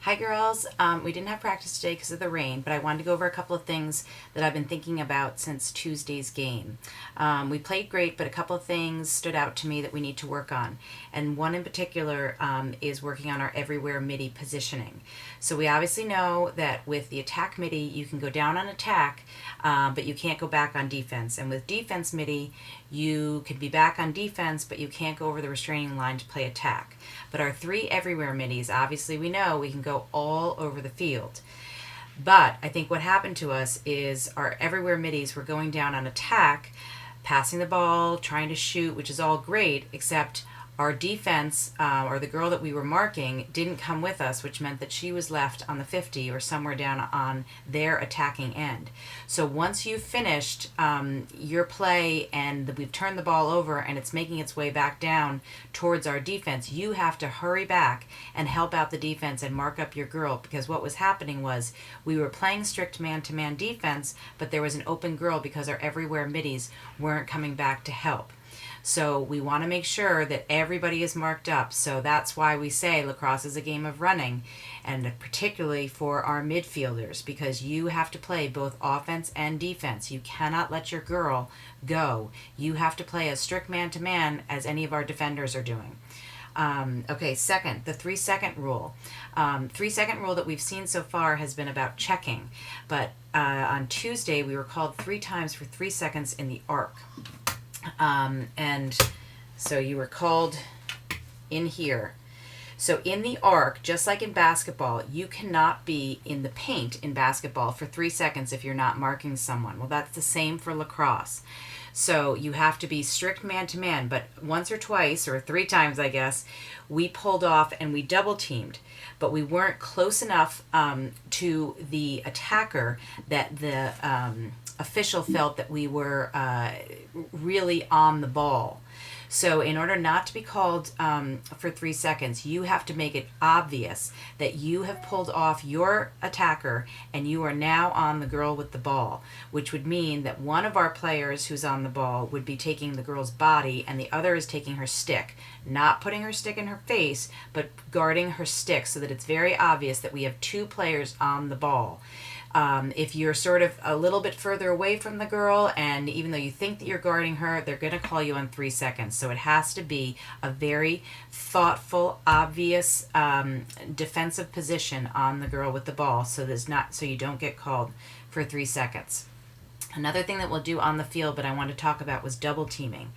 Hi girls, we didn't have practice today because of the rain, but I wanted to go over a couple of things that I've been thinking about since Tuesday's game. We played great, but a couple of things stood out to me that we need to work on. And one in particular is working on our everywhere midi positioning. So we obviously know that with the attack midi, you can go down on attack, but you can't go back on defense. And with defense midi, you can be back on defense, but you can't go over the restraining line to play attack. But our three everywhere midis, obviously we know we can go all over the field. But I think what happened to us is our everywhere midis were going down on attack, passing the ball, trying to shoot, which is all great, except our defense, or the girl that we were marking, didn't come with us, which meant that she was left on the 50 or somewhere down on their attacking end. So once you've finished your play and we've turned the ball over and it's making its way back down towards our defense, you have to hurry back and help out the defense and mark up your girl, because what was happening was we were playing strict man-to-man defense, but there was an open girl because our everywhere midis weren't coming back to help. So we want to make sure that everybody is marked up. So that's why we say lacrosse is a game of running, and particularly for our midfielders, because you have to play both offense and defense. You cannot let your girl go. You have to play as strict man-to-man as any of our defenders are doing. Okay, second, the 3-second rule. 3-second rule that we've seen so far has been about checking, but on Tuesday we were called 3 times for 3 seconds in the arc. And so you were called in here. So in the arc, just like in basketball, you cannot be in the paint in basketball for 3 seconds if you're not marking someone. Well, that's the same for lacrosse. So you have to be strict man-to-man, but once or twice, or 3 times, I guess, we pulled off and we double-teamed. But we weren't close enough to the attacker that the official felt that we were really on the ball. So in order not to be called for 3 seconds, you have to make it obvious that you have pulled off your attacker and you are now on the girl with the ball, which would mean that one of our players who's on the ball would be taking the girl's body and the other is taking her stick, not putting her stick in her face, but guarding her stick so that it's very obvious that we have 2 players on the ball. If you're sort of a little bit further away from the girl, and even though you think that you're guarding her, they're going to call you on 3 seconds. So it has to be a very thoughtful, obvious defensive position on the girl with the ball, so you don't get called for 3 seconds. Another thing that we'll do on the field, but I want to talk about, was double teaming.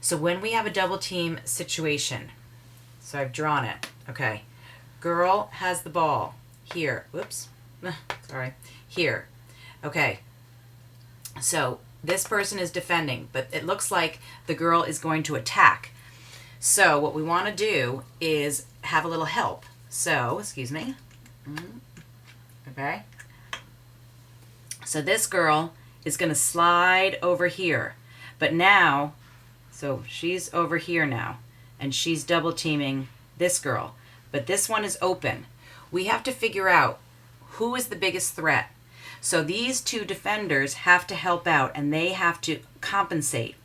So when we have a double team situation, so I've drawn it. Okay, girl has the ball here. Whoops. Sorry. Here. Okay. So this person is defending, but it looks like the girl is going to attack. So what we want to do is have a little help. So, excuse me. Okay. So this girl is going to slide over here. But now, so she's over here now, and she's double teaming this girl. But this one is open. We have to figure out who is the biggest threat. So these 2 defenders have to help out and they have to compensate.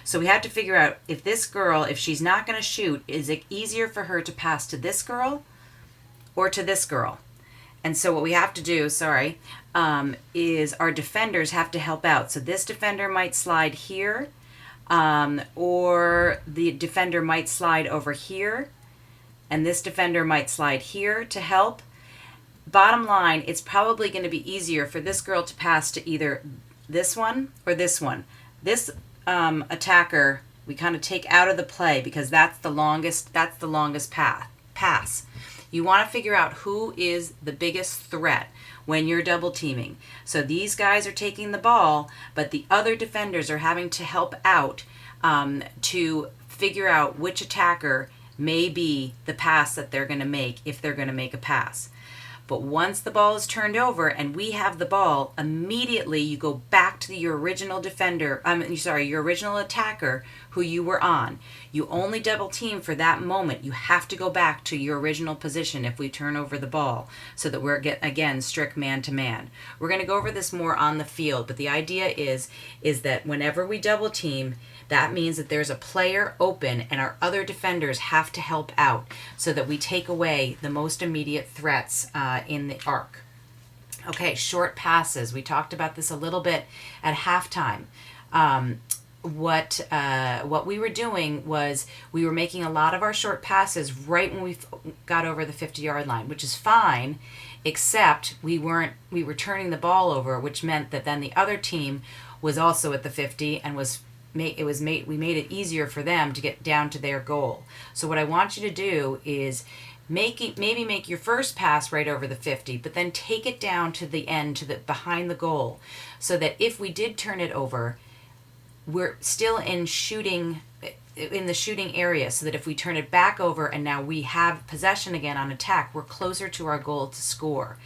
So we have to figure out if this girl, if she's not going to shoot, is it easier for her to pass to this girl or to this girl? And so what we have to do, is our defenders have to help out. So this defender might slide here, or the defender might slide over here, and this defender might slide here to help. Bottom line, it's probably going to be easier for this girl to pass to either this one or this one. This attacker we kind of take out of the play because that's the longest pass. You want to figure out who is the biggest threat when you're double teaming. So these guys are taking the ball, but the other defenders are having to help out to figure out which attacker may be the pass that they're going to make, if they're going to make a pass. But once the ball is turned over and we have the ball, immediately you go back to your original defender, your original attacker who you were on. You only double team for that moment. You have to go back to your original position if we turn over the ball, so that we're, again, strict man to man. We're going to go over this more on the field, but the idea is that whenever we double team, that means that there's a player open and our other defenders have to help out so that we take away the most immediate threats in the arc. Okay, short passes. We talked about this a little bit at halftime. What we were doing was we were making a lot of our short passes right when we got over the 50-yard line, which is fine, except we were turning the ball over, which meant that then the other team was also at the 50 and we made it easier for them to get down to their goal. So what I want you to do is maybe make your first pass right over the 50, but then take it down to the end, behind the goal, so that if we did turn it over, we're still in the shooting area, so that if we turn it back over and now we have possession again on attack, we're closer to our goal to score.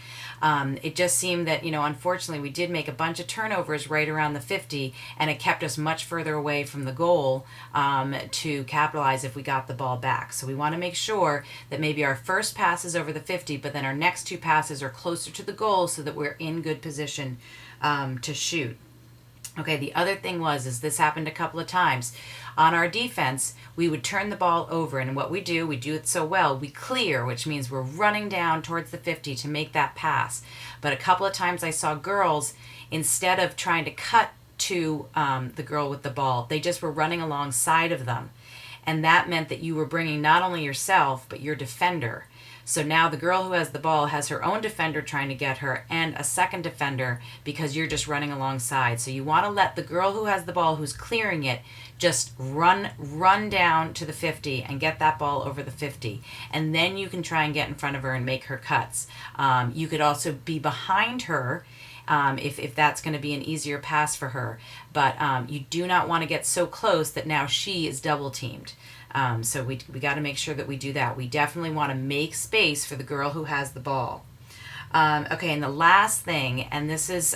It just seemed that, unfortunately, we did make a bunch of turnovers right around the 50, and it kept us much further away from the goal to capitalize if we got the ball back. So we want to make sure that maybe our first pass is over the 50, but then our next two passes are closer to the goal so that we're in good position to shoot. Okay, the other thing is this happened a couple of times. On our defense, we would turn the ball over, and what we do it so well, we clear, which means we're running down towards the 50 to make that pass. But a couple of times I saw girls, instead of trying to cut to the girl with the ball, they just were running alongside of them. And that meant that you were bringing not only yourself, but your defender. So now the girl who has the ball has her own defender trying to get her and a second defender because you're just running alongside. So you want to let the girl who has the ball, who's clearing it, just run down to the 50 and get that ball over the 50. And then you can try and get in front of her and make her cuts. You could also be behind her if that's going to be an easier pass for her. But you do not want to get so close that now she is double teamed. So we got to make sure that we do that. We definitely want to make space for the girl who has the ball. Okay, and the last thing, and this was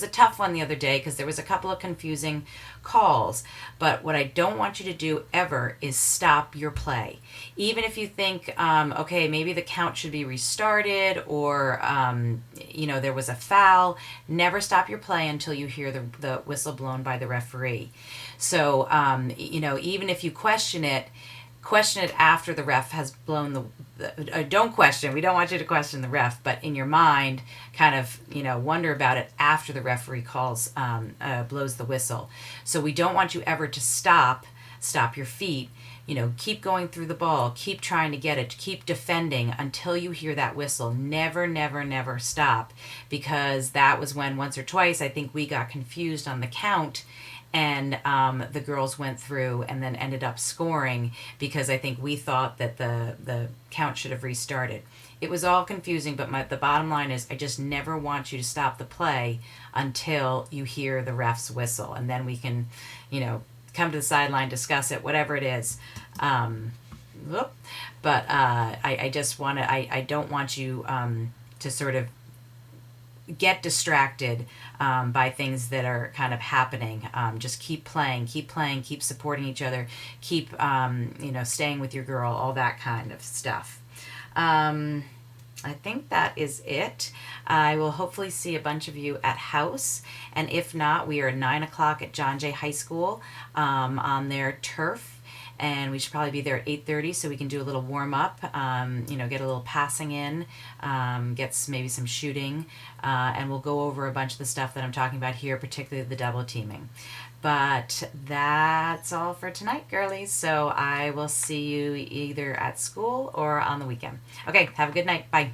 a tough one the other day because there was a couple of confusing calls, but what I don't want you to do ever is stop your play. Even if you think, okay, maybe the count should be restarted or, there was a foul, never stop your play until you hear the whistle blown by the referee. So, even if you question it after the ref has blown don't question. We don't want you to question the ref, but in your mind, kind of, wonder about it after the referee blows the whistle. So we don't want you ever to stop your feet. Keep going through the ball, keep trying to get it, keep defending until you hear that whistle. Never, never, never stop, because that was when once or twice I think we got confused on the count. And the girls went through and then ended up scoring because I think we thought that the count should have restarted. It was all confusing, but the bottom line is I just never want you to stop the play until you hear the ref's whistle. And then we can, come to the sideline, discuss it, whatever it is. But I just want to, I don't want you to sort of get distracted by things that are kind of happening. Just keep playing, keep supporting each other, keep staying with your girl, all that kind of stuff. I think that is it. I will hopefully see a bunch of you at house, and if not, we are at 9 o'clock at John Jay High School on their turf. And we should probably be there at 8:30 so we can do a little warm up, get a little passing in, get maybe some shooting, and we'll go over a bunch of the stuff that I'm talking about here, particularly the double teaming. But that's all for tonight, girlies. So I will see you either at school or on the weekend. Okay, have a good night. Bye.